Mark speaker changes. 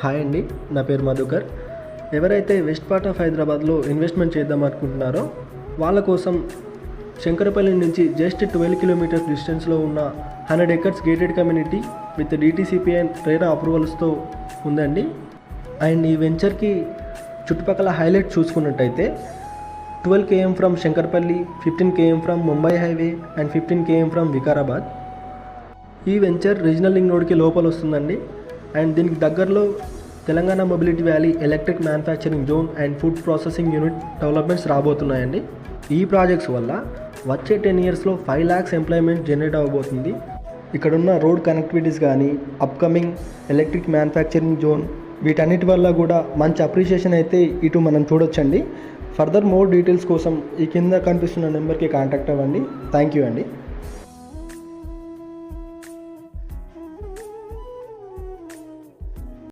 Speaker 1: Hi అండి, నా పేరు మధుకర్. ఎవరైతే వెస్ట్ పార్ట్ ఆఫ్ హైదరాబాద్లో ఇన్వెస్ట్మెంట్ చేద్దాం అనుకుంటున్నారో వాళ్ళ కోసం శంకరపల్లి నుంచి జస్ట్ 12 కిలోమీటర్స్ డిస్టెన్స్లో ఉన్న 100 acres gated community with DTCP and RERA అప్రూవల్స్తో ఉందండి. అండ్ ఈ వెంచర్కి చుట్టుపక్కల హైలైట్ చూసుకున్నట్టయితే 12 km from Shankarpally, 15 km from Mumbai highway and 15 km from Vikarabad. ఈ వెంచర్ రీజనల్ లింక్ రోడ్కి లోపల వస్తుందండి. అండ్ దీనికి దగ్గరలో Telangana mobility valley electric manufacturing zone and food processing unit developments రాబోతున్నాయండి. ఈ ప్రాజెక్ట్స్ వల్ల వచ్చే 10 yearsలో 5 lakhs ఎంప్లాయ్మెంట్ జనరేట్ అవ్వబోతుంది. ఇక్కడున్న రోడ్ కనెక్టివిటీస్ కానీ, అప్కమింగ్ ఎలక్ట్రిక్ మ్యానుఫ్యాక్చరింగ్ జోన్, వీటన్నిటి వల్ల కూడా మంచి అప్రిషియేషన్ అయితే ఇటు మనం చూడొచ్చండి. ఫర్దర్ మోర్ డీటెయిల్స్ కోసం ఈ కింద కనిపిస్తున్న నెంబర్కి కాంటాక్ట్ అవ్వండి. థ్యాంక్ యూ అండి.